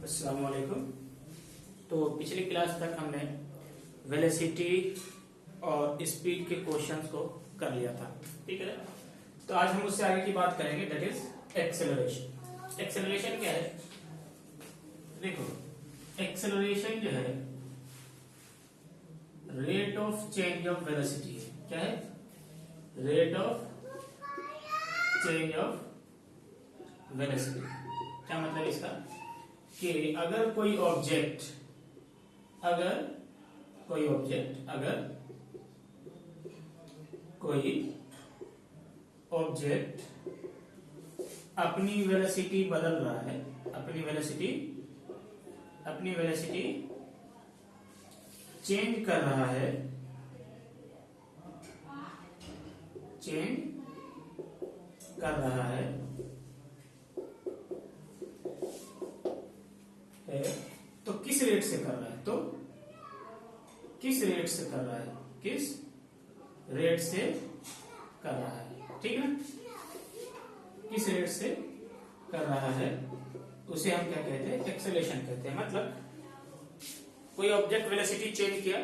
अस्सलाम वालेकुम। तो पिछली क्लास तक हमने वेलोसिटी और स्पीड के क्वेश्चंस को कर लिया था, ठीक है। तो आज हम उससे आगे की बात करेंगे, दैट इज एक्सेलरेशन। एक्सेलरेशन क्या है? देखो, एक्सेलरेशन जो है rate of change of velocity है। क्या है? Rate of change of velocity. क्या मतलब इसका? कि अगर कोई ऑब्जेक्ट अपनी वेलोसिटी बदल रहा है, अपनी वेलोसिटी चेंज कर रहा है, तो किस रेट से कर रहा है? किस रेट से कर रहा है, ठीक है ना? किस रेट से कर रहा है उसे हम क्या कहते हैं? एक्सेलरेशन कहते हैं। मतलब कोई ऑब्जेक्ट वेलोसिटी चेंज किया,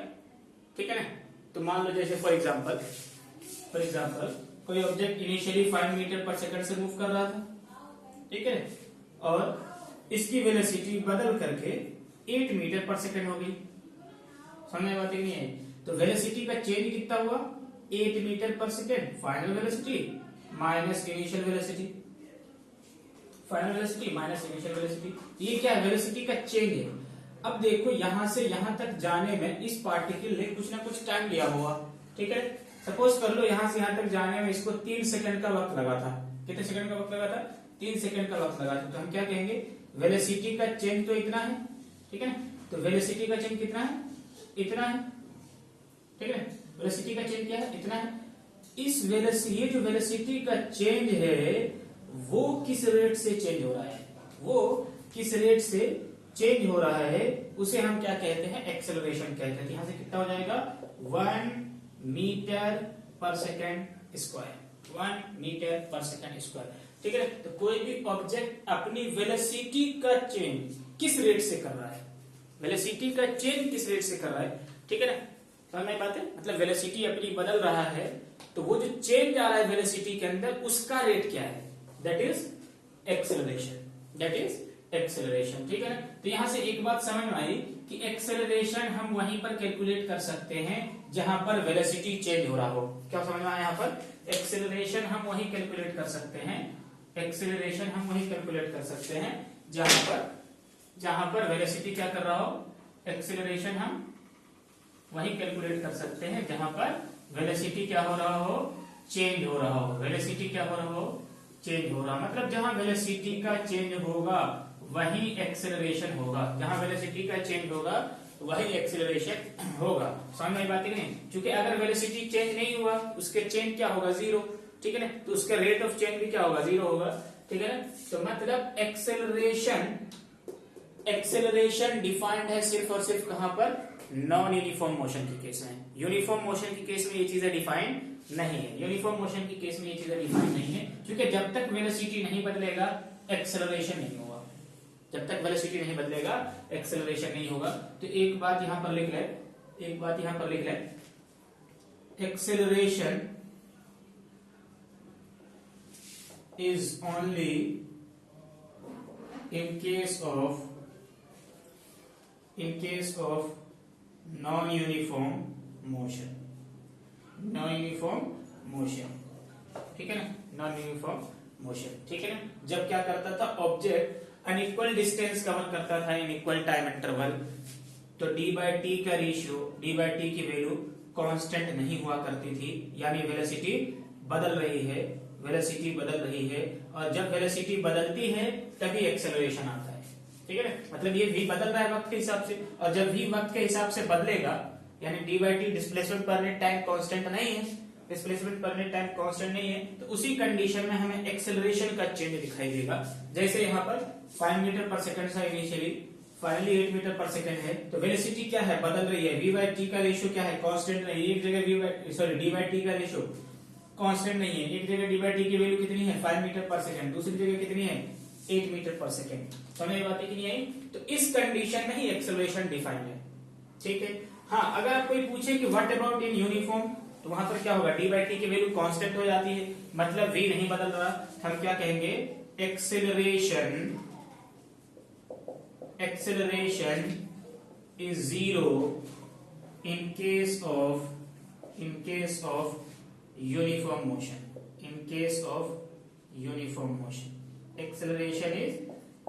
ठीक है ना? तो मान लो जैसे फॉर एग्जांपल कोई object initially 5 metre per second से मूव कर रहा था, ठीक है, और इसकी वेलोसिटी बदल करके 8 मीटर पर सेकंड हो गई। समझ में बात नहीं है? तो वेलोसिटी का चेंज कितना हुआ? 8 metre per second final velocity minus initial velocity, ये क्या है? वेलोसिटी का चेंज है। अब देखो, यहां से यहां तक जाने में इस पार्टिकल ने कुछ ना कुछ टाइम लिया होगा, ठीक है। सपोज कर लो यहां से यहां तक जाने में इसको 3 सेकंड का वक्त लगा था। कितने सेकंड का वक्त लगा था? 3 सेकंड का वक्त लगा था। तो हम क्या कहेंगे? वेलोसिटी का चेंज तो इतना है, ठीक है। तो वेलोसिटी का चेंज कितना है? इतना है, ठीक है। वेलोसिटी का चेंज क्या है? इतना है। ये जो वेलोसिटी का चेंज है वो किस रेट से चेंज हो रहा है? उसे हम क्या कहते हैं? एक्सेलरेशन कहते हैं। यहां से कितना हो जाएगा? 1 metre per second square, 1 metre per second square, ठीक है। तो कोई भी ऑब्जेक्ट अपनी वेलोसिटी का चेंज किस रेट से कर रहा है? ठीक है ना? समझ में बात है? मतलब वेलोसिटी अपनी बदल रहा है, तो वो जो चेंज आ रहा है वेलोसिटी के अंदर, उसका रेट क्या है? दैट इज एक्सेलरेशन, ठीक है ना? तो यहां से एक बात समझ में आई कि एक्सेलरेशन हम वहीं पर कैलकुलेट कर सकते हैं जहां पर वेलोसिटी चेंज हो रहा हो। क्या समझ में आया? यहां पर एक्सेलरेशन हम वहीं कैलकुलेट कर सकते हैं, जहां पर वेलोसिटी क्या कर रहा हो? एक्सेलरेशन हम वहीं कैलकुलेट कर सकते हैं जहां पर वेलोसिटी क्या हो रहा हो? चेंज हो रहा हो। मतलब जहां वेलोसिटी का चेंज होगा वही एक्सेलरेशन होगा। जहां वेलोसिटी का चेंज होगा वही एक्सेलरेशन होगा। समझ में बात नहीं? क्योंकि अगर वेलोसिटी चेंज नहीं हुआ, उसके चेंज क्या होगा? 0, ठीक है ना? तो उसका रेट ऑफ चेंज भी क्या होगा? 0 होगा, ठीक है ना? तो मतलब एक्सेलरेशन डिफाइंड है सिर्फ और सिर्फ कहां पर? नॉन यूनिफॉर्म मोशन के केस में। यूनिफॉर्म मोशन के केस में ये चीजें डिफाइंड नहीं है। क्योंकि जब तक वेलोसिटी नहीं बदलेगा एक्सेलरेशन नहीं होगा। तो एक बात यहां पर लिख ले, acceleration is only in case of non-uniform motion, ठीक है ना? non-uniform motion, ठीक है ना? जब क्या करता था? ऑब्जेक्ट अनइक्वल डिस्टेंस कवर करता था इन इक्वल टाइम इंटरवल, तो d/t का रेशियो, d/t की वैल्यू कांस्टेंट नहीं हुआ करती थी, यानी वेलोसिटी बदल रही है, और जब वेलोसिटी बदलती है तभी एक्सेलरेशन आता है, ठीक है ना? मतलब ये v बदल रहा है वक्त के हिसाब से, और जब v वक्त के हिसाब से बदलेगा, यानी d/t displacement per unit time constant नहीं है, तो उसी कंडीशन में हमें एक्सेलरेशन का चेंज दिखाई देगा। जैसे यहाँ पर 5 मीटर पर सेकंड था initially, finally 8 metre per second है, तो वेलोसिटी क्या है? बदल रही है। v/t का रेशियो क्या है? कांस्टेंट नहीं है। एक जगह d/t का रेशियो कांस्टेंट नहीं है। एक जगह d/t की वैल्यू कितनी है? 5 मीटर पर सेकंड, दूसरी जगह कितनी है? 8 मीटर पर सेकेंड। समझ बात है कि नहीं आई? तो इस कंडीशन में ही एक्सेलरेशन डिफाइन है। ठीक है। हाँ, अगर आप कोई पूछे कि व्हाट अबाउट इन यूनिफॉर्म, तो वहां पर क्या होगा, डी बाई टी की वैल्यू कांस्टेंट हो जाती है, मतलब v नहीं बदल रहा। हम क्या कहेंगे, acceleration is zero in case of uniform motion. Acceleration is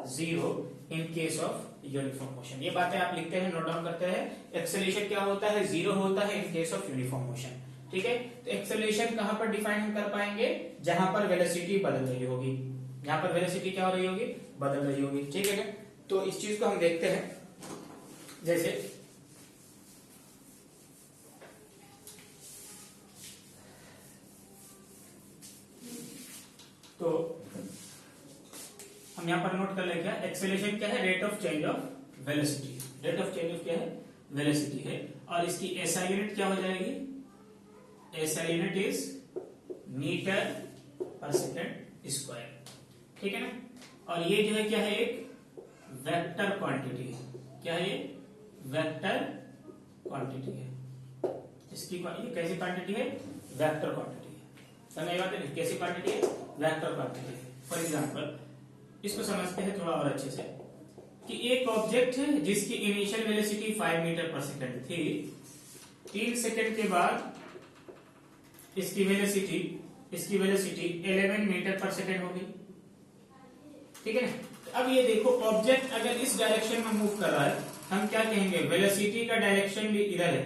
zero in case of uniform motion. ये बातें आप लिखते हैं, नोट डाउन करते हैं। एक्सेलरेशन क्या होता है, जीरो होता है in case of uniform motion. ठीक है। तो एक्सेलरेशन कहां पर डिफाइन हम कर पाएंगे, जहां पर वेलोसिटी बदल रही होगी, जहां पर वेलोसिटी क्या हो रही होगी, बदल रही होगी। ठीक है क्या? तो इस चीज को हम देखते हैं। जैसे तो हम यहां पर नोट कर लेंगे, एक्सेलरेशन क्या है, rate of change of velocity. Rate of change of क्या है, वेलोसिटी है। और इसकी एसआई यूनिट क्या हो जाएगी, SI unit is metre per second square. ठीक है ना। और ये जो है क्या है, एक वेक्टर क्वांटिटी है। क्या है, ये वेक्टर क्वांटिटी है। इसकी ये कैसी क्वांटिटी है, वेक्टर क्वांटिटी है। समझ बात है, कैसी क्वांटिटी है, वेक्टर क्वांटिटी है। फॉर एग्जांपल इसको समझते हैं थोड़ा और अच्छे से, कि एक ऑब्जेक्ट है जिसकी initial velocity 5 metre per second थी, 3 सेकेंड के बाद इसकी वेलोसिटी 11 मीटर पर सेकेंड हो गई। ठीक है ना। अब ये देखो, ऑब्जेक्ट अगर इस डायरेक्शन में मूव कर रहा है, हम क्या कहेंगे, वेलोसिटी का डायरेक्शन भी इधर है।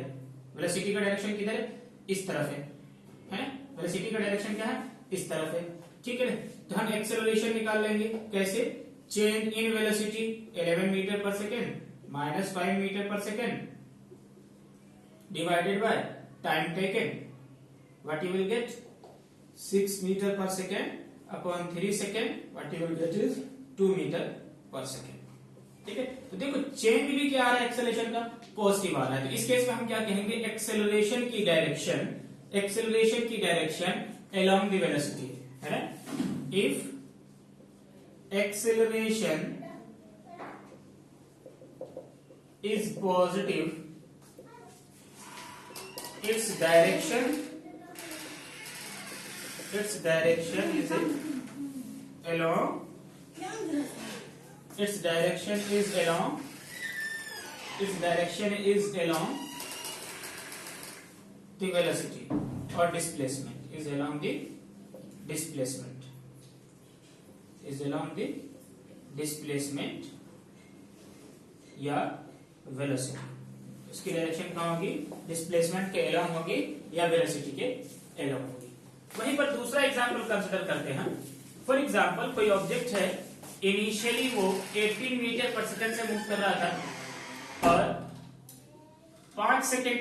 वेलोसिटी का डायरेक्शन किधर है, इस तरफ है। वेलोसिटी का डायरेक्शन क्या है, इस तरफ है। ठीक है ना। तो हम एक्सेलरेशन निकाल लेंगे, कैसे, change in velocity 11 metre per second minus 5 metre per second divided by time taken, what you will get 6 meter per second upon 3 second, what you will get is 2 meter per second। ठीक है। तो देखो change भी क्या आ रहा है, acceleration का positive आ रहा है। तो इस केस में हम क्या कहेंगे, एक्सेलरेशन की डायरेक्शन along the velocity है ना। if acceleration is positive, its direction is along the velocity or displacement is along the displacement या वेलोसिटी। उसकी डायरेक्शन कहाँ होगी, डिस्प्लेसमेंट के अलोंग होगी या वेलोसिटी के अलोंग होगी। वहीं पर दूसरा एग्जांपल कंसीडर करते हैं। फॉर एग्जांपल कोई ऑब्जेक्ट है, इनिशियली वो 18 मीटर पर सेकंड से मूव कर रहा था और 5 सेकंड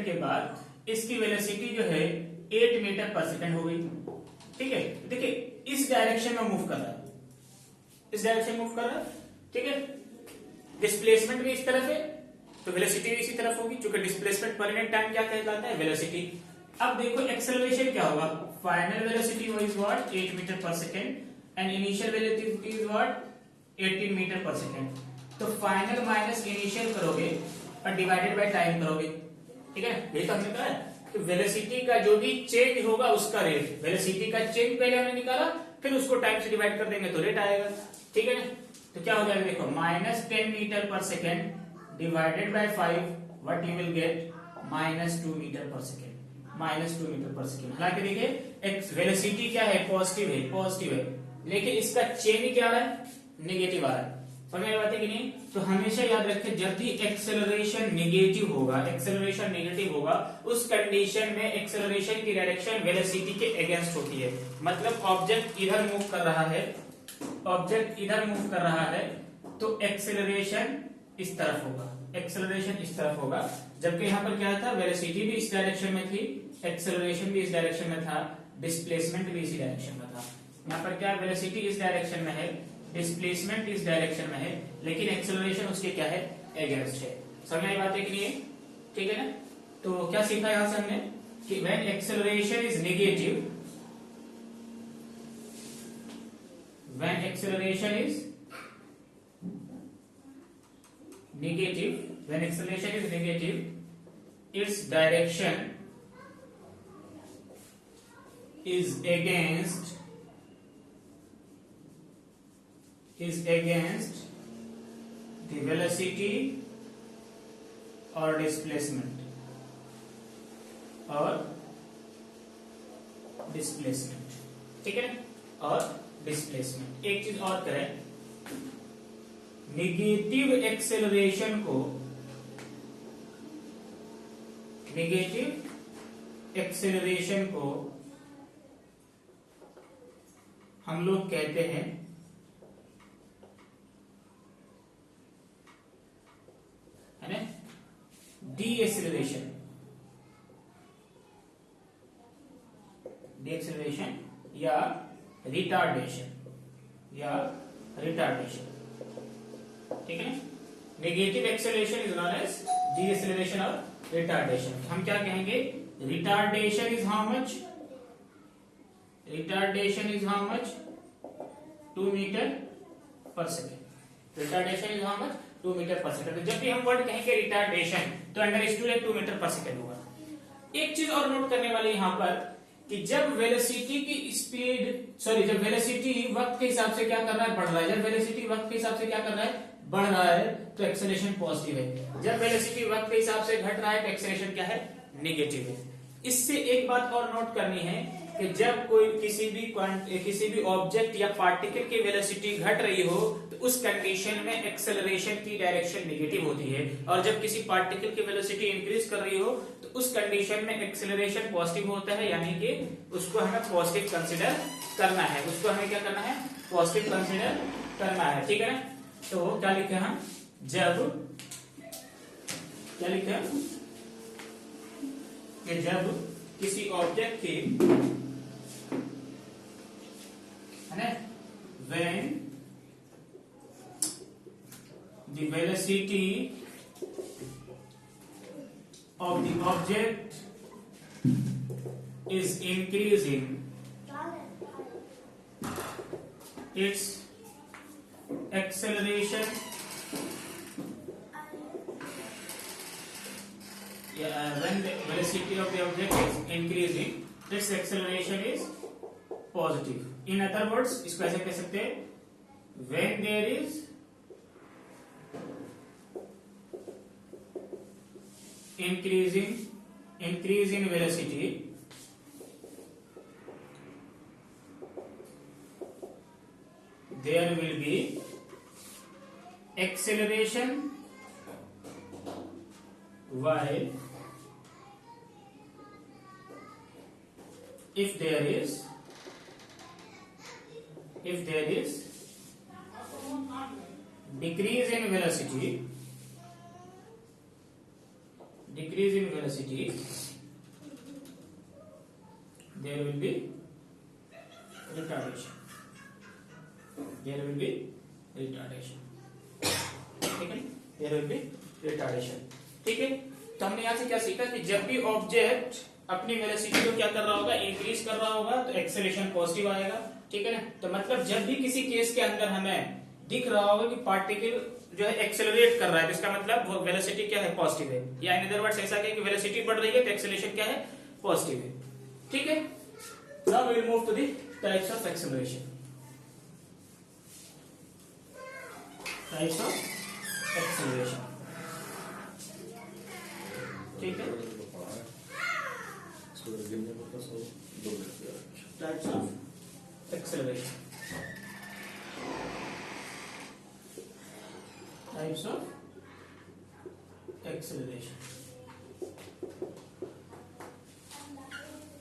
के बाद इसकी वेलोसिटी जो है 8 मीटर पर सेकंड हो गई। ठीक है। देखिए इस डायरेक्शन में मूव कर रहा है, ठीक है। डिस्प्लेसमेंट भी इस तरफ है तो वेलोसिटी भी इसी तरफ होगी, क्योंकि डिस्प्लेसमेंट पर यूनिट टाइम क्या कहलाता है, वेलोसिटी। अब देखो एक्सेलरेशन क्या होगा, final velocity is what 8 metre per second and initial velocity is what 18 metre per second. तो फाइनल माइनस इनिशियल करोगे और डिवाइडेड बाय टाइम करोगे। ठीक है। ये तो हमने कहा कि वेलोसिटी का जो भी चेंज होगा उसका रेट, वेलोसिटी का चेंज पहले हमने निकाला, फिर उसको टाइम से डिवाइड कर देंगे तो रेट आएगा। ठीक है ना। तो क्या हो जाएगा, देखो -10 metre per second divided by 5, what you will get -2 metre per second. हालांकि देखिए वेलोसिटी क्या है, पॉजिटिव है, लेकिन इसका चेंज क्या आ रहा है, नेगेटिव आ रहा है। समझ में बात है कि नहीं। तो हमेशा याद रखें, जब भी एक्सेलरेशन नेगेटिव होगा उस कंडीशन में एक्सेलरेशन की डायरेक्शन वेलोसिटी के अगेंस्ट होती है। मतलब ऑब्जेक्ट इधर मूव कर रहा है तो एक्सेलरेशन इस तरफ होगा, जबकि यहाँ पर क्या था, वेलोसिटी भी इस डायरेक्शन में थी, एक्सेलरेशन भी इस डायरेक्शन में था, डिस्प्लेसमेंट भी इसी डायरेक्शन में था। यहाँ पर क्या, वेलोसिटी इस डायरेक्शन में है, डिस्प्लेसमेंट इस डायरेक्शन में है, लेकिन एक्सेलरेशन उसके क्या है, अगेंस्ट है। समझ में बात है कि नहीं। ठीक है ना। तो क्या सीखा यहां से हमने कि when acceleration is negative when acceleration is negative, when acceleration is negative, its direction is against the velocity or displacement ठीक है ना, और डिस्प्लेसमेंट। एक चीज और करें, निगेटिव एक्सेलरेशन को हम लोग कहते हैं है ना डीएक्सेलरेशन या रिटार्डेशन ठीक है। Negative acceleration is known as deceleration और रिटार्डेशन। हम क्या कहेंगे, retardation is how much 2 metre per second. Retardation is how much 2 metre per second. जब भी हम वर्ड कहेंगे रिटार्डेशन तो अंडरस्टूड 2 मीटर पर सेकेंड होगा। एक चीज और नोट करने वाली यहां पर कि जब वेलोसिटी वक्त के हिसाब से क्या कर रहा है, बढ़ रहा है। जब वेलोसिटी वक्त के हिसाब से क्या कर रहा है, बढ़ रहा है, तो एक्सेलरेशन पॉजिटिव है। जब वेलोसिटी वक्त के हिसाब से घट रहा है तो एक्सेलरेशन क्या है, नेगेटिव है। इससे एक बात और नोट करनी है कि जब कोई किसी भी ऑब्जेक्ट या पार्टिकल की वेलोसिटी घट रही हो तो उस कंडीशन में एक्सेलरेशन की डायरेक्शन नेगेटिव होती है, और जब किसी पार्टिकल की वेलोसिटी इंक्रीज कर रही हो तो उस कंडीशन में एक्सेलरेशन पॉजिटिव होता है, यानी कि उसको हमें पॉजिटिव कंसीडर करना है। उसको हमें क्या करना है, पॉजिटिव कंसीडर करना है, ठीक है ना। तो क्या लिखे हम, जब किसी ऑब्जेक्ट की है ना when the velocity of the object is increasing, its acceleration when the velocity of the object is increasing, its acceleration is positive. In other words, इसको ऐसे कह सकते हैं, when there is increase in velocity, there will be acceleration, while if there is decrease in velocity, there will be retardation, ठीक है, there will be retardation, ठीक है। तो हमने यहां से क्या सीखा कि जब भी ऑब्जेक्ट अपनी वेलोसिटी को क्या कर रहा होगा, इंक्रीज कर रहा होगा, तो एक्सेलरेशन पॉजिटिव आएगा, ठीक है ना। तो मतलब जब भी किसी केस के अंदर हमें दिख रहा होगा कि पार्टिकल जो है एक्सेलरेट कर रहा है, तो इसका मतलब वो वेलोसिटी क्या है, पॉजिटिव है। या इन अदर वर्ड्स ऐसा कहें कि वेलोसिटी बढ़ रही है तो एक्सेलरेशन क्या है, पॉजिटिव है, ठीक है। Now we will move to the types of acceleration. ठीक है, टाइप्स ऑफ एक्सेलरेशन।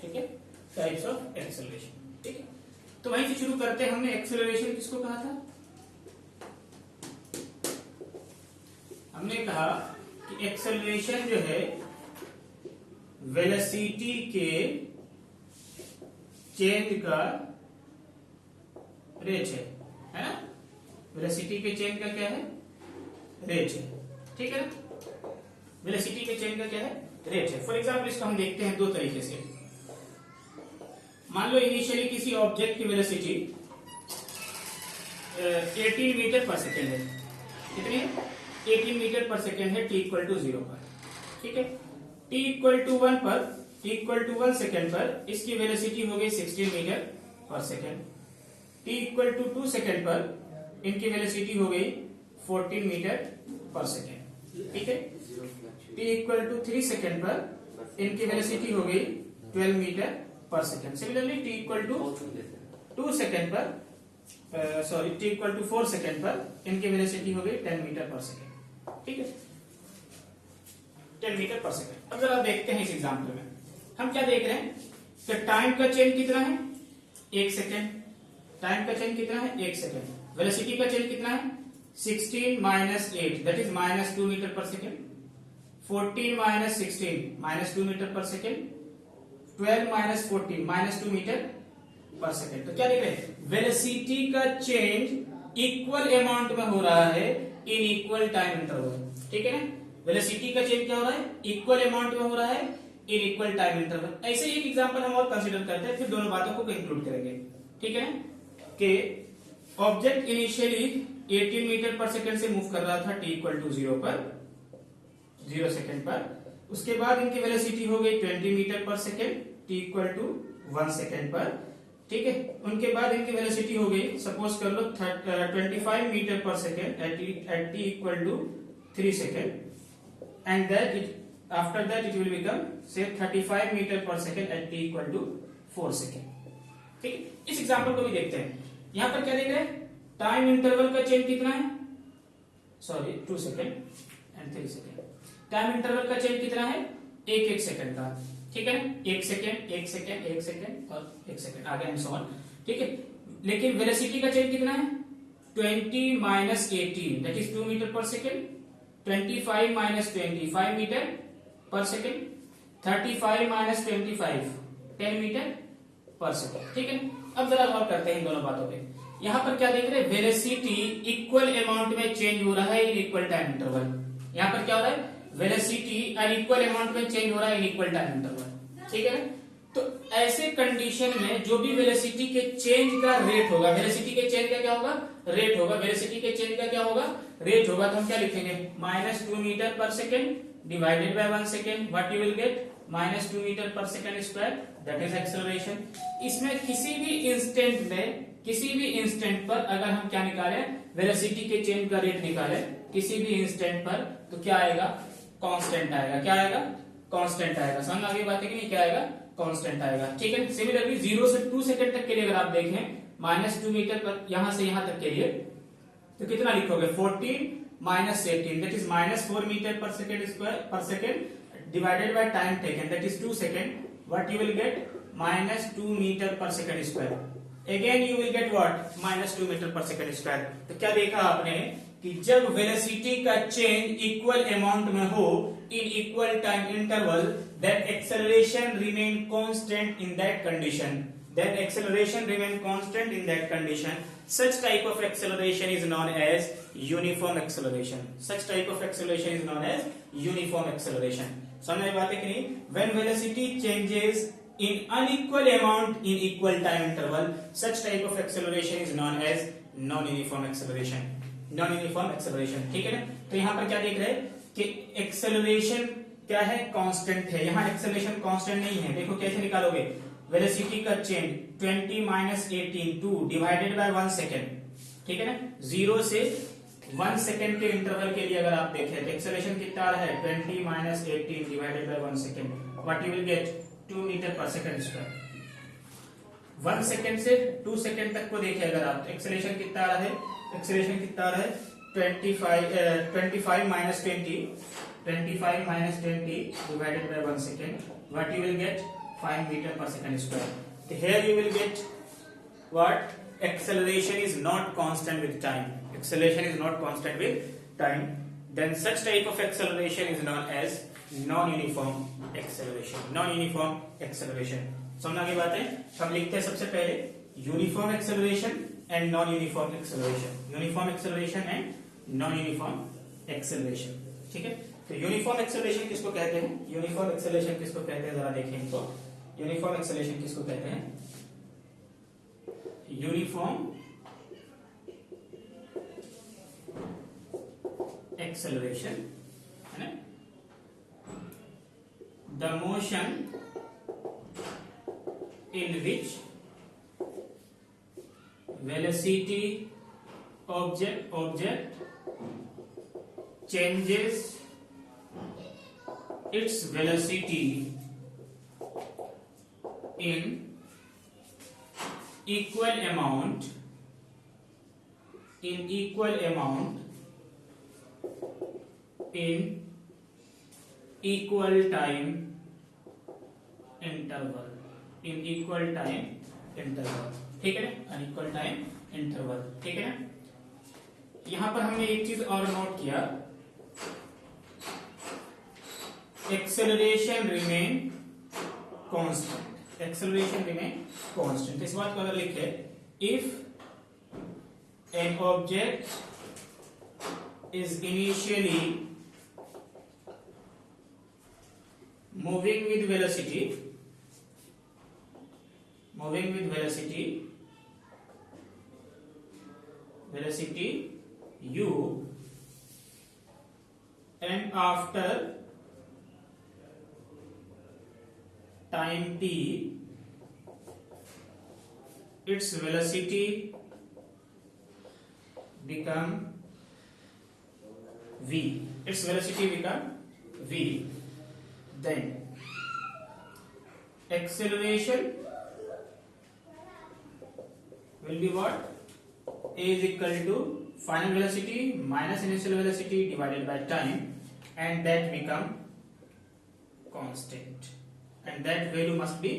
ठीक है, टाइप्स ऑफ एक्सेलरेशन, ठीक है। तो वहीं से शुरू करते हैं। हमने एक्सेलरेशन किसको कहा था, हमने कहा कि एक्सेलरेशन जो है वेलोसिटी के चेंज का रेट है ना। वेलोसिटी के चेंज का क्या है, रेट है, ठीक है ना। वेलोसिटी के चेंज का क्या है, रेट है। फॉर एग्जाम्पल इसको हम देखते हैं दो तरीके से। मान लो इनिशियली किसी ऑब्जेक्ट की वेलोसिटी 18 मीटर पर सेकेंड है। कितनी है? 18 मीटर पर सेकेंड है t इक्वल टू 0 पर। ठीक है, t इक्वल टू 1 पर, t इक्वल टू 1 सेकेंड पर इसकी वेलोसिटी हो गई 16 metre per second. t equal to 2 second पर इनकी वेलोसिटी हो गई 14 मीटर पर सेकेंड। ठीक है, t इक्वल टू 3 सेकेंड पर इनकी वेलोसिटी हो गई 12 metre per second. Similarly t equal to 2 second पर t इक्वल टू 4 सेकेंड पर इनकी वेलोसिटी हो गई 10 मीटर पर सेकेंड। ठीक है, 10 मीटर पर सेकेंड। अब जरा देखते हैं इस एग्जाम्पल में हम क्या देख रहे हैं कि टाइम का चेंज कितना है? 1 सेकेंड। टाइम का चेंज कितना है? 1 सेकेंड। वेलोसिटी का चेंज कितना है? 16 minus 8 that is minus 2 metre per second. 14 minus 16 minus 2 metre per second. 12 minus 14 minus 2 metre per second. तो क्या देख रहे हैं? वेलोसिटी का चेंज इक्वल अमाउंट में हो रहा है इन इक्वल टाइम इंटरवल। ठीक है ना, वेलोसिटी का चेंज क्या हो रहा है? इक्वल अमाउंट में हो रहा है इन इक्वल टाइम इंटरवल। ऐसे ही एक एग्जांपल हम और कंसीडर करते हैं, फिर दोनों बातों को इंक्लूड करेंगे। ठीक है ना, कि object initially 18 metre per second से मूव कर रहा था t इक्वल टू 0 पर, 0 सेकेंड पर। उसके बाद इनकी वेलोसिटी हो गई 20 metre per second t equal to 1 second पर। ठीक है, उनके बाद इनकी वेलोसिटी हो गई, सपोज कर लो 25 metre per second at t equal to 3 second, and that it after that it will become say 35 metre per second at t equal to 4 second. ठीक है, इस एग्जांपल को भी देखते हैं। यहां पर क्या देख रहे हैं? टाइम इंटरवल का चेंज कितना है? Sorry 2 second and 3 second. Time interval का चेंज कितना है? 1 सेकेंड का। ठीक है, 1 सेकेंड 1 सेकेंड 1 सेकेंड और 1 सेकेंड आगे एंड सो ऑन। ठीक है, लेकिन वेलोसिटी का चेंज कितना है? 20 minus 18 that is 2 metre per second. 25 minus 20 5 metre per second. 35 minus 25 10 metre per second. ठीक है, अब जरा गौर करते हैं इन दोनों बातों पे। यहां पर क्या देख रहे हैं? वेलोसिटी इक्वल अमाउंट में चेंज हो रहा है इन इक्वल टाइम इंटरवल। यहां पर क्या हो रहा है? वेलोसिटी अनइक्वल अमाउंट में चेंज हो रहा है इन इक्वल टाइम इंटरवल। ठीक है, तो ऐसे कंडीशन में जो भी वेलोसिटी के चेंज का रेट होगा, वेलोसिटी के चेंज का क्या होगा? रेट होगा। वेलोसिटी के चेंज का क्या होगा? रेट होगा। तो हम क्या लिखेंगे? Minus 2 metre per second divided by 1 second. What you will get? Minus 2 metre per second square that is acceleration. इसमें किसी भी इंस्टेंट पर अगर हम क्या निकालें? वेलोसिटी के चेंज का रेट निकालें किसी भी इंस्टेंट पर, तो क्या आएगा? कांस्टेंट आएगा। क्या आएगा? कांस्टेंट आएगा। समझ आ गई बात है कि नहीं? क्या आएगा? कांस्टेंट आएगा। ठीक है, सिमिलरली 0 से 2 सेकंड तक के लिए अगर आप देखें माइनस 2 मीटर पर यहां से यहां तक के लिए, तो कितना लिखोगे? 14 minus 18 that is minus 4 metre per second square per second divided by time taken that is 2 second. What you will get? Minus 2 metre per second square. Again you will get what? Minus 2 metre per second square. तो क्या देखा आपने कि जब velocity का change equal amount में हो इन equal time interval, that acceleration remain constant in that condition. That acceleration remain constant in that condition. Such type of acceleration is known as uniform acceleration. Such type of acceleration is known as uniform acceleration. समझ में बात है कि नहीं? When velocity changes in unequal amount in equal time interval, such type of acceleration is known as non-uniform acceleration. Non-uniform acceleration. ठीक है ना? तो यहाँ पर क्या देख रहे हैं कि acceleration क्या है? कांस्टेंट है। यहाँ acceleration कांस्टेंट नहीं है। देखो कैसे निकालोगे? वेलोसिटी का change 20 minus 18 2 divided by 1 second. ठीक है ना, 0 से 1 सेकेंड के इंटरवल के लिए अगर आप देखें तो एक्सेलरेशन कितना आ रहा है? 20 minus 18 divided by 1 second. What you will get? 2 metre per second square. 1 second से 2 सेकेंड तक को देखें अगर आप, एक्सेलरेशन कितना आ रहा है? एक्सेलरेशन कितना आ रहा है? 25 minus 20 divided by 1 second. What you will get? 5 meter per second square. So here you will get what? Acceleration is not constant with time. Acceleration is not constant with time. Then such type of acceleration is known as non-uniform acceleration. Non-uniform acceleration. समझना की बात है? हम लिखते हैं सबसे पहले uniform acceleration and non-uniform acceleration. Uniform acceleration and non-uniform acceleration. ठीक है? तो यूनिफॉर्म एक्सेलरेशन किसको कहते हैं? यूनिफॉर्म एक्सेलरेशन किसको कहते हैं? जरा देखें तो यूनिफॉर्म एक्सेलरेशन किसको कहते हैं? यूनिफॉर्म एक्सेलरेशन है ना, the motion in which velocity object changes its velocity in equal amount in equal time interval ठीक है ना, अनइक्वल टाइम इंटरवल। ठीक है ना, यहां पर हमने एक चीज और नोट किया, acceleration remain constant, acceleration remain constant. इस बात को अगर लिखे, if an object is initially moving with velocity u, and after time t its velocity become v, then acceleration will be what? A is equal to final velocity minus initial velocity divided by time, and that become constant, and that value must be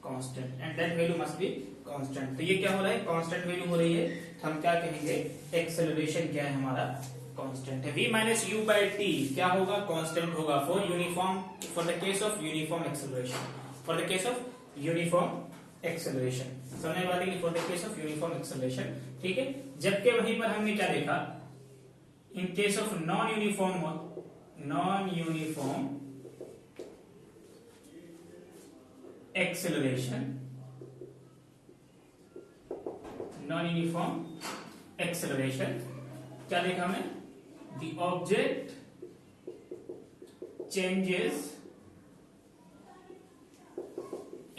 constant, तो ये क्या हो रहा है? Constant value हो रही है, तो हम क्या कहेंगे? एक्सेलरेशन क्या है हमारा? कांस्टेंट है। v minus u by T क्या होगा? कांस्टेंट होगा for the case of uniform acceleration, समझने वाली for the case of uniform acceleration. ठीक है, जबकि वहीं पर हमने क्या देखा, in case of non uniform acceleration क्या देखा हमने? The object changes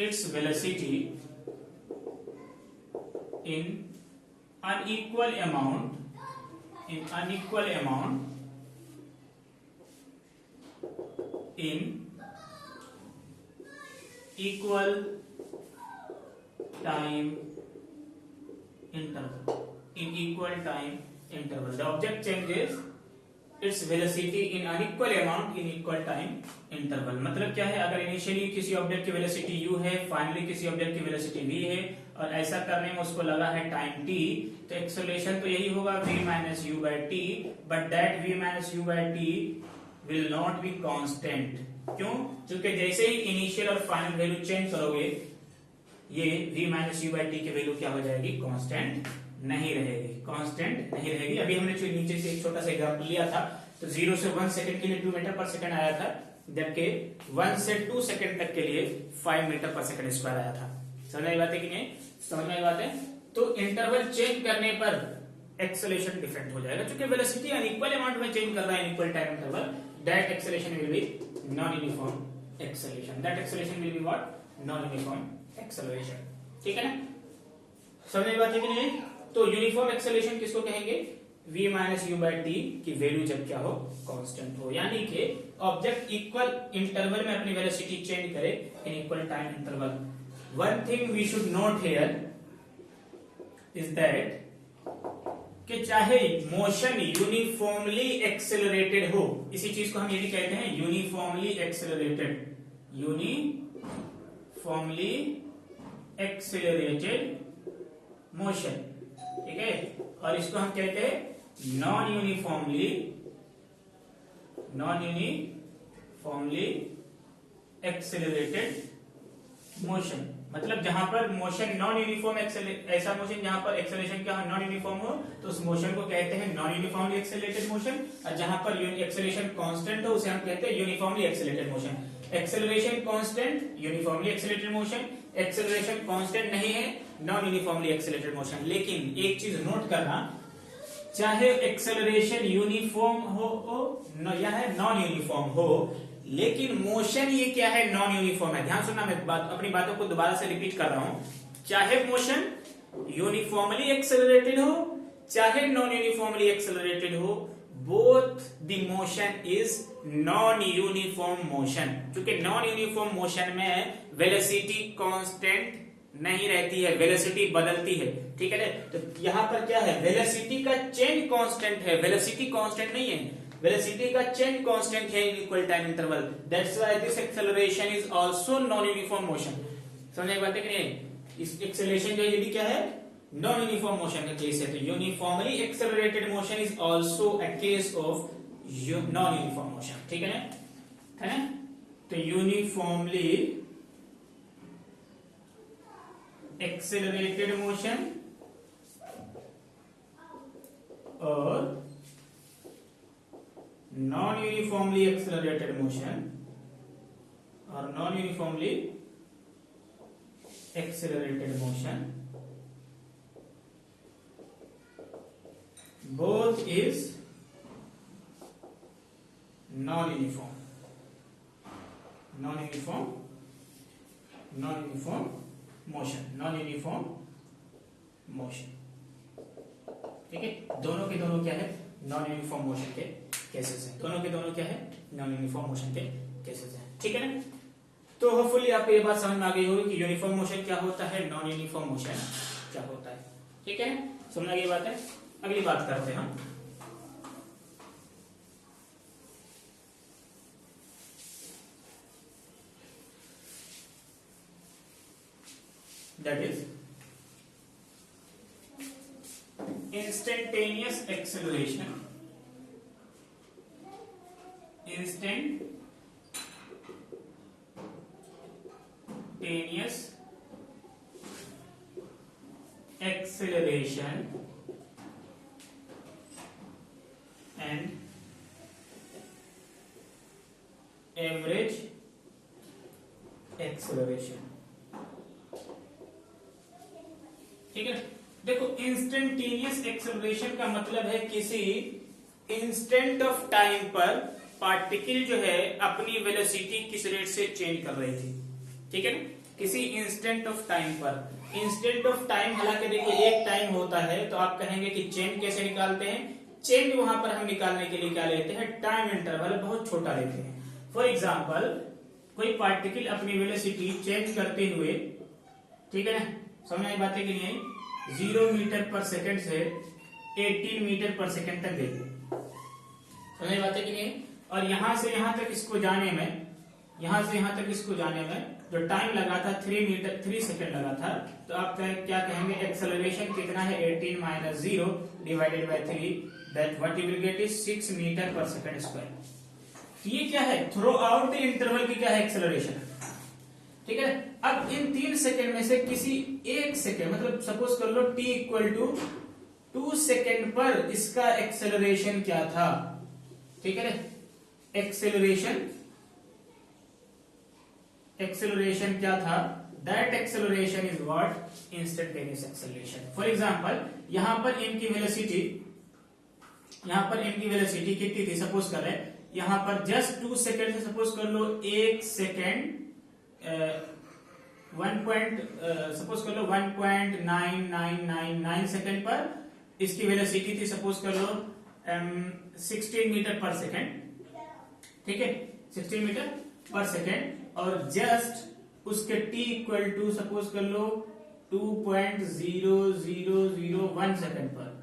its velocity in unequal amount in equal time interval. The object changes its velocity in unequal amount in equal time interval। मतलब क्या है? अगर इनिशियली किसी object की velocity u है, फाइनली किसी ऑब्जेक्ट की वेलोसिटी v है, और ऐसा करने में उसको लगा है टाइम t, तो एक्सेलरेशन तो यही होगा v minus u by T, but that v minus u by T will not be constant. क्यों? क्योंकि जैसे ही इनिशियल और फाइनल वैल्यू चेंज करोगे, ये v minus u by T की वैल्यू क्या हो जाएगी? कांस्टेंट नहीं रहेगी। अभी हमने जो नीचे से एक छोटा सा एग्जांपल लिया था, तो 0 से 1 सेकंड के लिए 2 मीटर पर सेकंड आया था, जबकि 1 से 2 सेकंड तक के लिए 5 मीटर पर सेकंड स्क्वायर आया था। समझ में बात है कि नहीं? समझ में बात है। तो इंटरवल चेंज करने पर एक्सेलरेशन डिफरेंट हो जाएगा, क्योंकि वेलोसिटी अनइक्वल अमाउंट में चेंज कर रहा है, equal time interval, that acceleration will be non uniform acceleration. ठीक है ना, समझ में बात है कि नहीं? तो यूनिफॉर्म एक्सेलरेशन किसको कहेंगे? v minus you by T की वैल्यू जब क्या हो? कांस्टेंट हो, यानी कि ऑब्जेक्ट इक्वल इंटरवल में अपनी वेलोसिटी चेंज करे in equal time interval. One thing we should note here is that कि चाहे मोशन यूनिफॉर्मली एक्सेलरेटेड हो, इसी चीज को हम ये भी कहते हैं यूनिफॉर्मली एक्सेलरेटेड मोशन, ठीक है, और इसको हम कहते हैं नॉन यूनिफॉर्मली एक्सेलरेटेड मोशन। मतलब जहां पर मोशन नॉन यूनिफॉर्म ऐसा मोशन जहां पर एक्सेलरेशन क्या नॉन यूनिफॉर्म हो, तो उस मोशन को कहते हैं नॉन यूनिफॉर्मली एक्सेलरेटेड मोशन। और जहां पर एक्सेलरेशन कांस्टेंट हो उसे हम कहते हैं uniformly accelerated motion. Acceleration constant uniformly accelerated motion, acceleration constant नहीं है नॉन यूनिफॉर्मली एक्सेलरेटेड मोशन। लेकिन एक चीज नोट करना चाहे एक्सेलरेशन यूनिफॉर्म हो या है नॉन यूनिफॉर्म हो, लेकिन मोशन ये क्या है, नॉन यूनिफॉर्म है। ध्यान सुनना, मैं अपनी बातों को दोबारा से रिपीट कर रहा हूं। चाहे मोशन यूनिफॉर्मली एक्सेलरेटेड हो चाहे नॉन यूनिफॉर्मली एक्सेलरेटेड हो, both the motion is non uniform motion. क्योंकि नॉन यूनिफॉर्म मोशन में वेलोसिटी कांस्टेंट नहीं रहती है, वेलोसिटी बदलती है, ठीक है ना। तो यहां पर क्या है, वेलोसिटी का चेंज कांस्टेंट है, वेलोसिटी कांस्टेंट नहीं है, वेलोसिटी का चेंज कांस्टेंट है इन equal time interval. That's why this acceleration is also known uniform motion. समझ बात है कि नहीं। इस एक्सेलरेशन जो यदि क्या है, नॉन यूनिफॉर्म मोशन का केस है, तो uniformly accelerated motion is also a case of non uniform motion, ठीक है ना। तो यूनिफॉर्मली एक्सेलरेटेड मोशन और नॉन यूनिफॉर्मली एक्सेलरेटेड मोशन और non uniformly accelerated motion both is non-uniform motion, ठीक है। दोनों के दोनों क्या है, नॉन यूनिफॉर्म मोशन के केसेस हैं। दोनों के दोनों क्या है, नॉन यूनिफॉर्म मोशन के केसेस हैं, ठीक है ना। तो होपफुली आपको ये बात समझ में आ गई होगी कि यूनिफॉर्म मोशन क्या होता है, नॉन यूनिफॉर्म मोशन क्या होता है, ठीक है। समझ में आ गई बात है। अगली बात करते हैं हम। That is instantaneous acceleration, instantaneous acceleration and average acceleration, ठीक है। देखो, इंस्टेंटेनियस एक्सेलरेशन का मतलब है किसी इंस्टेंट ऑफ टाइम पर पार्टिकल जो है अपनी वेलोसिटी किस रेट से चेंज कर रही थी, ठीक है ना। किसी इंस्टेंट ऑफ टाइम पर, इंस्टेंट ऑफ टाइम हालांकि देखो एक टाइम होता है, तो आप कहेंगे कि चेंज कैसे निकालते हैं। चेंज वहां पर हम निकालने के लिए क्या लेते हैं, टाइम इंटरवल बहुत छोटा लेते हैं। फॉर एग्जाम्पल, कोई पार्टिकल अपनी वेलोसिटी चेंज करते हुए, ठीक है ना, समझ आई बातें कि नहीं, 0 मीटर पर सेकंड से 18 मीटर पर सेकंड तक देते, समझ बातें कि नहीं। और यहां से यहां तक इसको जाने में, यहां से यहां तक इसको जाने में जो टाइम लगा था 3 सेकंड लगा था, तो आप क्या कहेंगे, एक्सेलरेशन कितना है, 18 minus 0 divided by 3, that what you will get is 6 metre per second square. ये क्या है, थ्रू आउट द इंटरवल की क्या है, एक्सेलरेशन, ठीक है। अब इन 3 सेकंड में से किसी एक सेकंड, मतलब सपोज कर लो t इक्वल टू 2 सेकंड पर इसका एक्सेलरेशन क्या था, ठीक है ना। एक्सेलरेशन क्या था, that acceleration is what, instantaneous acceleration. For example, यहां पर इनकी वेलोसिटी कितनी थी, सपोज कर रहे हैं यहां पर जस्ट 2 सेकंड से, सपोज कर लो 1 सेकंड 1.सपोज कर लो 1.9999 सेकंड पर इसकी वेलोसिटी थी, सपोज कर लो 16 मीटर पर सेकंड, ठीक है, 16 मीटर पर सेकंड। और जस्ट उसके t इक्वल टू सपोज कर लो 2.0001 सेकंड पर,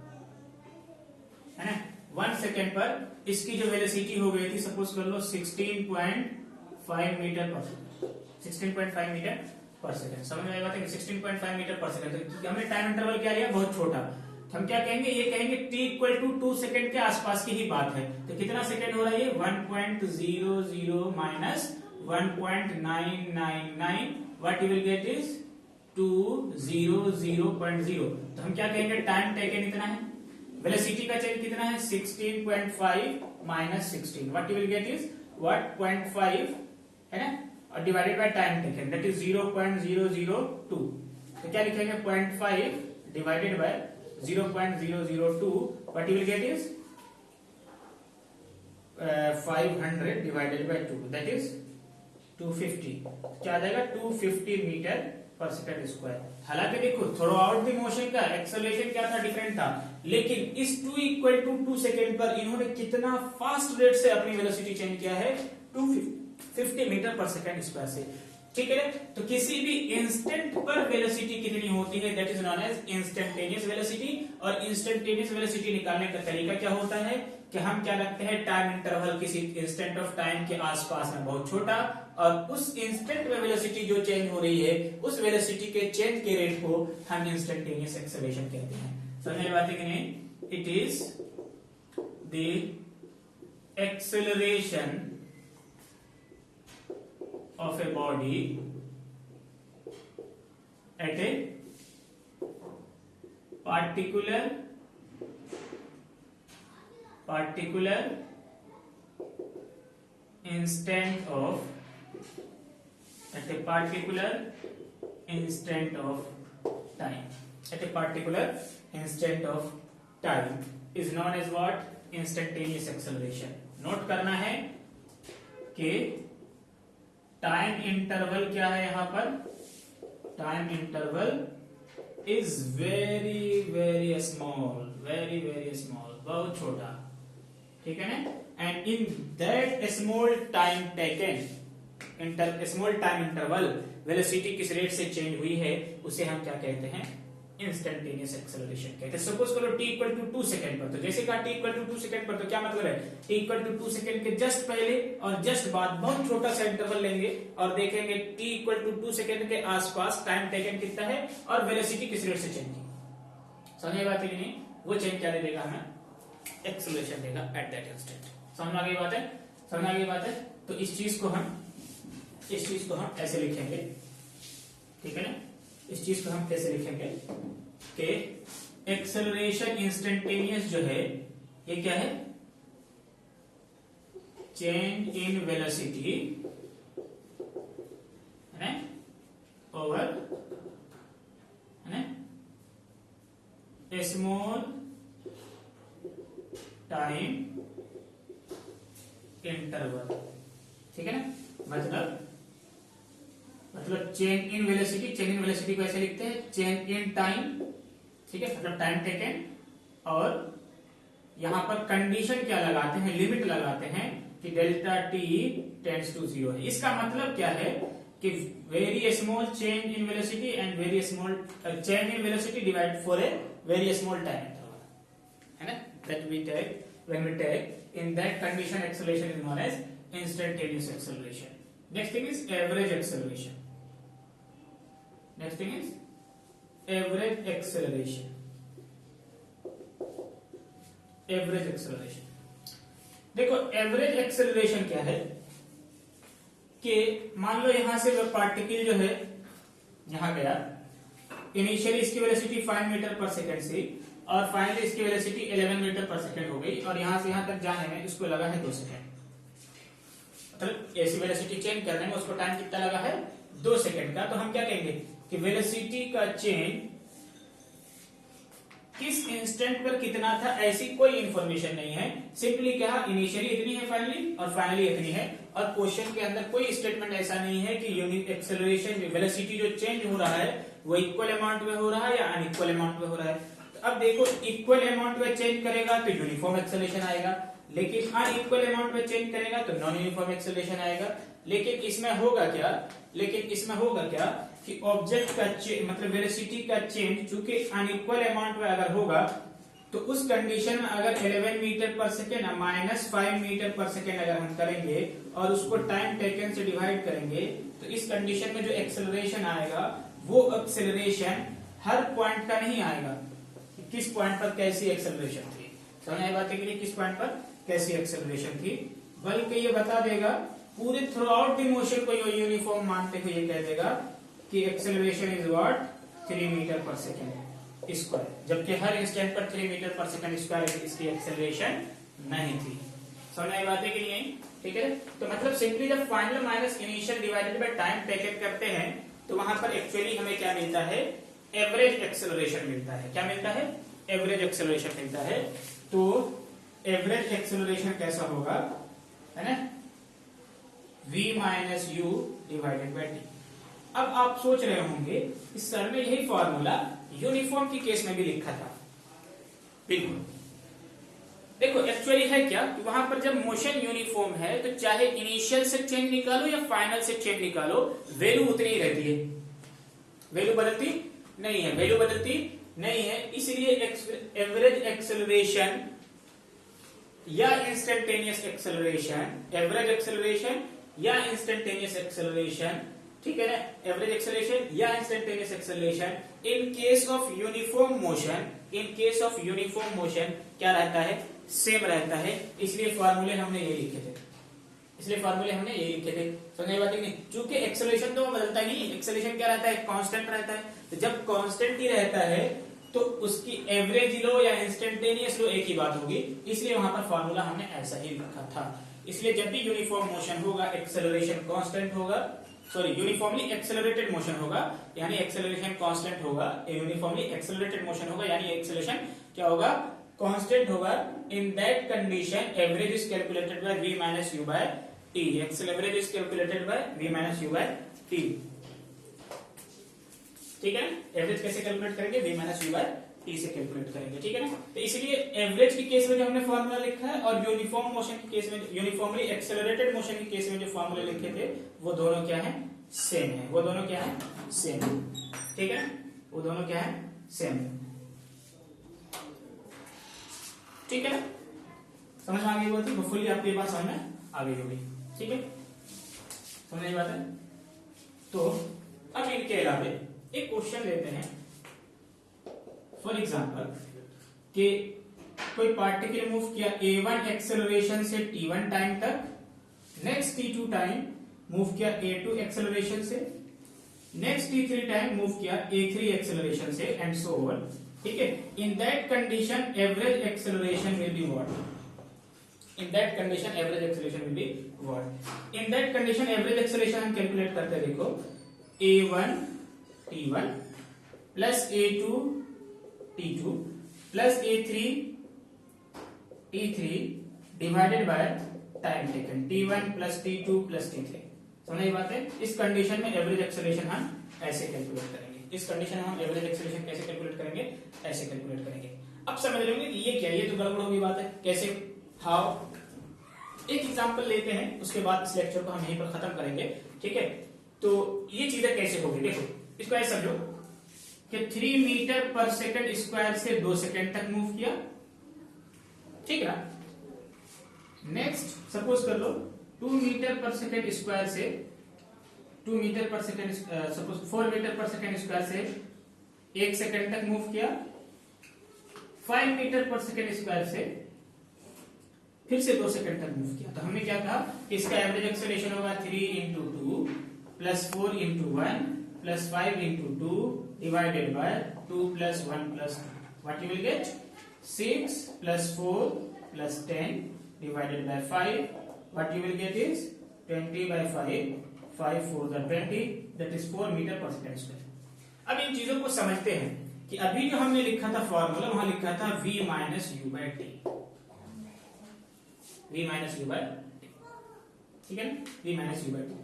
है ना, 1 सेकंड पर इसकी जो वेलोसिटी हो गई थी, सपोज कर लो 16.5 metre per second, 16.5 metre per second. समझ में आई बात है, 16.5 मीटर पर सेकंड। तो हमने टाइम इंटरवल क्या लिया, बहुत छोटा। तो हम क्या कहेंगे, ये कहेंगे t इक्वल टू 2 सेकंड के आसपास की ही बात है। तो कितना सेकंड हो रहा है ये, 1.00 minus 1.999, what you will get is 200.0। तो हम क्या कहेंगे, टाइम टेकन इतना है, वेलोसिटी का चेंज कितना है, 16.5 minus 16, what you will get is what 0.5, है ना, और divided by time taken, that is 0.002। तो क्या लिखेंगे, 0.5 divided by 0.002, what you will get is 500 divided by 2, that is 250. क्या आ जाएगा 250 मीटर पर सेकंड स्क्वायर। हालांकि देखो थ्रू आउट द मोशन का एक्सेलरेशन क्या था, डिफरेंट था, लेकिन इस 2 इक्वल टू 2 सेकेंड पर इन्होंने कितना फास्ट रेट से अपनी वेलोसिटी चेंज किया है, 250 मीटर पर सेकंड स्क्वायर से। ठीक है, तो किसी भी इंस्टेंट पर वेलोसिटी कितनी होती है, that is known as instantaneous velocity. और इंस्टेंटेनियस वेलोसिटी निकालने का तरीका क्या होता है कि हम क्या रखते हैं, टाइम इंटरवल किसी इंस्टेंट ऑफ टाइम के आसपास में बहुत छोटा, और उस इंस्टेंट में वेलोसिटी जो चेंज हो रही है उस वेलोसिटी के चेंज के रेट को हम इंस्टेंटेनियस एक्सेलरेशन कहते हैं। समझ में बात है कि नहीं? It is the acceleration of a body at a particular instant of at a particular instant of time, at a particular instant of time is known as what, instantaneous acceleration। Note करना है कि time interval क्या है यहां पर, time interval is very very small, बहुत छोटा, ठीक है ना। And in that small time taken, small time interval velocity किस रेट से चेंज हुई है उसे हम क्या कहते हैं, इंस्टेंटेनियस एक्सेलरेशन कहते हैं। सपोज करो t इक्वल टू 2 सेकंड पर, तो जैसे कहा t इक्वल टू 2 सेकंड पर, तो क्या मतलब है, t इक्वल टू 2 सेकंड के जस्ट पहले और जस्ट बाद बहुत छोटा सा इंटरवल लेंगे और देखेंगे t इक्वल टू 2 सेकंड के आसपास टाइम टेकन कितना है और वेलोसिटी किस रेट से चेंज की। समझ बात है कि नहीं? वो चेंज क्या दे देगा हमें, एक्सेलरेशन देगा एट दैट इंस्टेंट। समझ आ गई बात है, समझ आ गई बात है। तो इस चीज को हम ऐसे लिखेंगे, ठीक है ना। इस चीज को हम कैसे लिखेंगे कि एक्सेलरेशन इंस्टेंटेनियस जो है ये क्या है, चेंज इन वेलोसिटी है ना ओवर है ना स्मॉल टाइम इंटरवल, ठीक है ना। मतलब change in velocity, change in velocity को ऐसे लिखते हैं चेंज इन टाइम, ठीक है, मतलब टाइम टेकन, और यहां पर कंडीशन क्या लगाते हैं, लिमिट लगाते हैं कि डेल्टा टी टेंड्स टू 0 है। इसका मतलब क्या है कि very small change in velocity and very small change in velocity divide for a very small time interval, है ना। That we take when we take in that condition acceleration is known as instantaneous acceleration. Next thing is average acceleration. Next thing is average acceleration. Average acceleration. देखो average acceleration क्या है कि मान लो यहां से particle जो है यहां गया, इनिशियली इसकी वेलोसिटी 5 मीटर पर सेकंड से और फाइनली इसकी वेलोसिटी 11 मीटर पर सेकंड हो गई, और यहां से यहां तक जाने में इसको लगा है 2 सेकंड। ऐसी वेलोसिटी चेंज करने में उसको टाइम कितना लगा है, 2 सेकंड का। तो हम क्या कहेंगे कि वेलोसिटी का चेंज किस इंस्टेंट पर कितना था, ऐसी कोई इंफॉर्मेशन नहीं है। सिंपली क्या, इनिशियली इतनी है फाइनली और फाइनली इतनी है, और क्वेश्चन के अंदर कोई स्टेटमेंट ऐसा नहीं है कि यूनिट एक्सेलरेशन वेलोसिटी जो चेंज हो रहा है वो इक्वल अमाउंट में हो रहा है या अनइक्वल अमाउंट में हो रहा है। तो अब देखो इक्वल अमाउंट में चेंज करेगा तो यूनिफॉर्म एक्सेलरेशन आएगा, लेकिन अनइक्वल अमाउंट में चेंज करेगा तो नॉन यूनिफॉर्म एक्सेलरेशन आएगा। लेकिन इसमें होगा क्या कि ऑब्जेक्ट का मतलब वेलोसिटी का चेंज चूंकि अनइक्वल अमाउंट में अगर होगा तो उस कंडीशन में अगर 11 metre per second -5 metre per second अगर हम करेंगे और उसको टाइम टेकन से डिवाइड करेंगे तो इस कंडीशन में जो एक्सेलरेशन आएगा वो एक्सेलरेशन हर पॉइंट का नहीं आएगा, किस पॉइंट पर कैसी एक्सेलरेशन थी। समझ आई बात है कि नहीं, किस पॉइंट पर कैसी एक्सेलरेशन थी, बल्कि ये बता देगा पूरे थ्रू आउट द मोशन को यूनिफॉर्म मानते हुए ये कह देगा कि acceleration is what 3 metre per second square, जबकि हर इंस्टेंट पर 3 मीटर पर सेकेंड स्क्वायर इसकी एक्सेलरेशन नहीं थी। समझ आई बात है कि नहीं, ठीक है। तो मतलब सिंपली जब final minus initial divided by time taken करते हैं तो वहां पर एक्चुअली हमें क्या मिलता है, एवरेज एक्सेलरेशन मिलता है। क्या मिलता है, एवरेज एक्सेलरेशन मिलता है। तो एवरेज एक्सेलरेशन कैसा होगा, है ना, v minus you divided by T. अब आप सोच रहे होंगे कि सर ने यही फॉर्मूला यूनिफॉर्म की केस में भी लिखा था। बिल्कुल, देखो एक्चुअली है क्या कि वहां पर जब मोशन यूनिफॉर्म है तो चाहे इनिशियल से चेंज निकालो या फाइनल से चेंज निकालो, वैल्यू उतनी ही रहती है, वैल्यू बदलती नहीं है, वैल्यू बदलती नहीं है। इसलिए एवरेज एक्सेलरेशन या इंस्टेंटेनियस एक्सेलरेशन, एवरेज एक्सेलरेशन या इंस्टेंटेनियस एक्सेलरेशन, ठीक है ना, एवरेज एक्सेलरेशन या instantaneous acceleration in case of uniform motion, in case of uniform motion क्या रहता है, सेम रहता है। इसलिए फॉर्मूले हमने ये लिखे थे, इसलिए फॉर्मूले हमने ये लिखे थे। समझ बात नहीं, क्योंकि एक्सेलरेशन तो बदलता ही नहीं, एक्सेलरेशन क्या रहता है, कांस्टेंट रहता है। तो जब कांस्टेंट ही रहता है तो उसकी एवरेज लो या इंस्टेंटेनियस लो एक ही बात होगी, इसलिए वहां पर फॉर्मूला हमने ऐसा ही लिखा था। इसलिए जब भी यूनिफॉर्म मोशन होगा एक्सेलरेशन कांस्टेंट होगा, सॉरी यूनिफॉर्मली एक्सेलरेटेड मोशन होगा यानी एक्सेलरेशन कांस्टेंट होगा, यूनिफॉर्मली एक्सेलरेटेड मोशन होगा यानी एक्सेलरेशन क्या होगा, कांस्टेंट होगा। In that condition average is calculated by v minus u by t, average is calculated by v minus u by t, ठीक है ना। एवरेज कैसे कैलकुलेट करेंगे, v minus u by t से कैलकुलेट करेंगे, ठीक है ना। तो इसलिए एवरेज की केस में जो हमने फॉर्मूला लिखा है और यूनिफॉर्म मोशन की केस में, यूनिफॉर्मली एक्सेलरेटेड मोशन की केस में जो फॉर्मूले लिखे थे वो दोनों क्या है, सेम है, वो दोनों क्या है, सेम है, ठीक है, वो दोनों क्या है, सेम है, ठीक है। समझ में आ गई बात, फुल्ली आपकी बात समझ में आ गई होगी, ठीक है, समझ में बात है। तो अब इनके अलावा एक क्वेश्चन लेते हैं, फॉर एग्जांपल कि कोई पार्टिकल मूव किया a1 एक्सेलरेशन से t1 टाइम तक, नेक्स्ट t2 टाइम मूव किया a2 एक्सेलरेशन से, नेक्स्ट t3 टाइम मूव किया a3 एक्सेलरेशन से एंड सो ऑन, ठीक है। इन that condition average acceleration will be what, in that condition average acceleration will be what, in that condition average acceleration हम calculate करते हैं, देखो a1 t1 plus a2 t2 plus a3 t3 divided by time taken t1 plus t2 plus t3। समझ ये बात है। इस condition में एवरेज एक्सेलरेशन हम ऐसे कैलकुलेट करेंगे, इस कंडीशन में हम एवरेज एक्सेलरेशन कैसे कैलकुलेट करेंगे, ऐसे कैलकुलेट करेंगे। अब समझ लेंगे कि ये क्या है, ये तो गड़बड़ होगी बात है, कैसे, हाउ। एक एग्जांपल लेते हैं, उसके बाद इस लेक्चर को हम यहीं पर खत्म करेंगे, ठीक है। तो ये चीजें कैसे होगी, देखो इसको ऐसे समझो कि 3 मीटर पर सेकंड स्क्वायर से 2 सेकंड तक मूव किया, ठीक है। नेक्स्ट सपोज कर लो 2 मीटर पर सेकंड स्क्वायर से 2 metre per second, suppose 4 metre per second square से 1 सेकंड तक मूव किया, 5 मीटर पर सेकंड स्क्वायर से फिर से 2 सेकंड तक मूव किया। तो हमने क्या कहा कि इसका एवरेज एक्सेलरेशन होगा 3 into 2 plus 4 into 1 plus 5 into 2 divided by 2 plus 1 plus 2. What you will get? 6 plus 4 plus 10 divided by 5. What you will get is 20 by 5. 5 4 the 20. That is 4 meter per second square. अब इन चीजों को समझते हैं कि अभी जो हमने लिखा था फॉर्मूला, वहां लिखा था v minus u by t, v minus u by t, ठीक है ना, v minus u by t.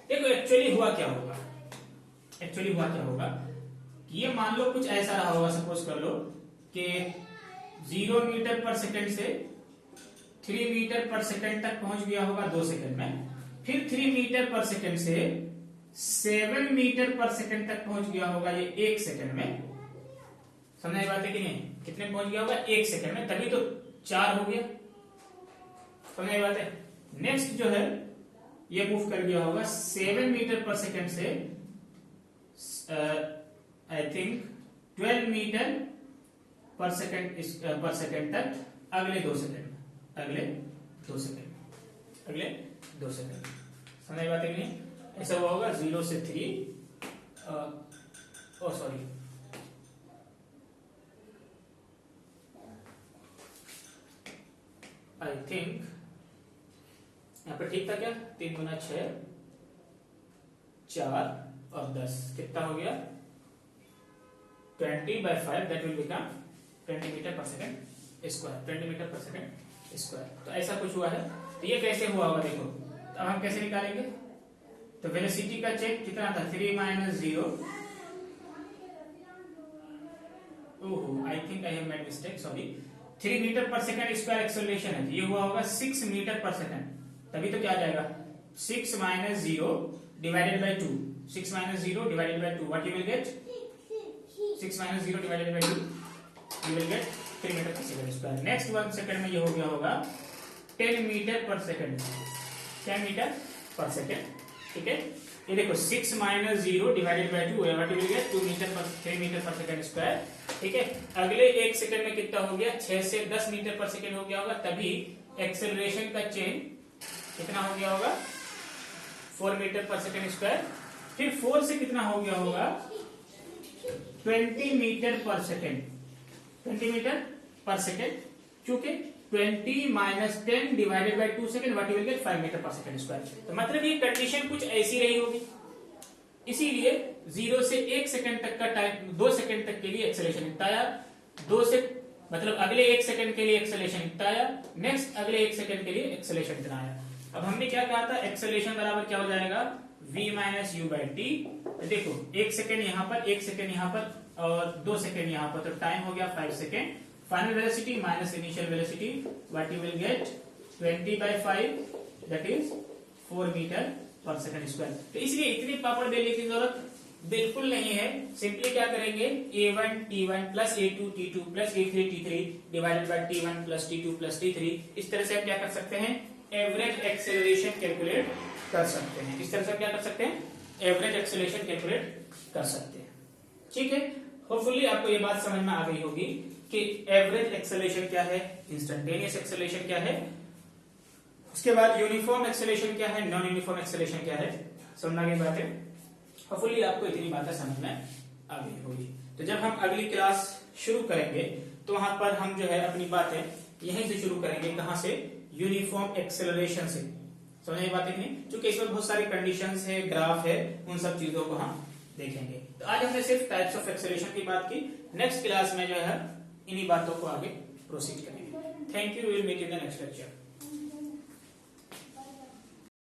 देखो एक्चुअली हुआ क्या होगा, एक्चुअली हुआ क्या होगा, ये मान लो कुछ ऐसा रहा होगा, सपोज कर लो कि 0 मीटर पर सेकंड से 3 मीटर पर सेकंड तक पहुंच गया होगा 2 सेकंड में, फिर 3 मीटर पर सेकंड से 7 मीटर पर सेकंड तक पहुंच गया होगा ये 1 सेकंड में। समझ बात है कि नहीं, कितने पहुंच गया होगा 1 सेकंड में, तभी तो 4 हो गया। समझ बात है। नेक्स्ट जो है ये मूव कर गया होगा 7 मीटर पर सेकंड से I think 12 metre per second तक अगले 2 सेकंड में, अगले 2 सेकंड, अगले 2 सेकंड। समझ बात है कि नहीं, ऐसा हुआ होगा 0 से 3, ओ सॉरी आई थिंक यहाँ पे ठीक था क्या, 3 गुना 6 4 और 10 कितना हो गया 20 by 5, that will become 20 metre per second square, 20 metre per second square. तो ऐसा कुछ हुआ है। तो ये कैसे हुआ होगा देखो, तो अब हम कैसे निकालेंगे, तो वेलोसिटी का चेक कितना था 3 माइनस 0, ओहो I think I have made mistake, sorry, 3 metre per second square acceleration है, ये हुआ होगा 6 मीटर पर सेकंड, तभी तो क्या आ जाएगा 6 minus 0 divided by 2, 6 minus 0 divided by 2, what you will get 6 minus 0 divided by 2, you will get 3 metre per second square. Next 1 second में ये हो गया होगा 10 metre per second, 10 metre per second, ठीक है। ये देखो 6 माइनस 0 डिवाइडेड बाय 2 है, what you will get 2 metre per 3 metre per second square, ठीक है। अगले 1 सेकंड में कितना हो गया 6 से 10 मीटर पर सेकंड हो गया होगा, तभी एक्सेलरेशन का चेंज कितना हो गया होगा 4 मीटर पर सेकंड स्क्वायर। फिर 4 से कितना हो गया होगा 20 metre per second, 20 metre per second, क्योंकि 20 minus 10 divided by 2 second, what you will get 5 metre per second square. तो मतलब ये कंडीशन कुछ ऐसी रही होगी, इसीलिए 0 से 1 सेकंड तक का टाइम, 2 सेकंड तक के लिए एक्सेलरेशन इतना आया, 2 से मतलब अगले 1 सेकंड के लिए एक्सेलरेशन इतना आया, नेक्स्ट अगले 1 सेकंड के लिए एक्सेलरेशन इतना आया। अब हमने क्या कहा था, एक्सेलरेशन बराबर क्या हो जाएगा v minus you by T. देखो 1 सेकंड यहाँ पर, 1 सेकंड यहाँ पर और 2 सेकंड यहाँ पर, तो टाइम हो गया 5 second. Final velocity minus initial velocity, what you will get 20 by 5 that is 4 metre per second square. तो इसलिए इतनी पापड़ बेलने की जरूरत बिल्कुल नहीं है, सिंपली क्या करेंगे a1 t1 plus a2 t2 plus a3 t3 divided by t1 plus t2 plus t3। इस तरह से हम क्या कर सकते हैं एवरेज एक्सेलरेशन कैलकुलेट कर सकते हैं। इस तरह से क्या कर सकते हैं एवरेज एक्सेलरेशन कैलकुलेट कर सकते हैं, ठीक है। होपफुली आपको ये बात समझ में आ गई होगी कि एवरेज एक्सेलरेशन क्या है, इंस्टेंटेनियस एक्सेलरेशन क्या है, उसके बाद यूनिफॉर्म एक्सेलरेशन क्या है, नॉन यूनिफॉर्म एक्सेलरेशन क्या है, समझना की बात है। होपफुली आपको इतनी बातें समझ में आ गई होगी। तो जब हम अगली क्लास शुरू करेंगे तो वहां पर हम जो है अपनी बातें यहीं से शुरू करेंगे, कहां से, यूनिफॉर्म एक्सेलरेशन से। समझ बात है कि नहीं, क्योंकि इसमें बहुत सारी कंडीशंस है, ग्राफ है, उन सब चीजों को हम देखेंगे। तो आज हमने सिर्फ टाइप्स ऑफ एक्सेलरेशन की बात की, नेक्स्ट क्लास में जो है इन्हीं बातों को आगे प्रोसीड करेंगे। Thank you, will meet in the next lecture.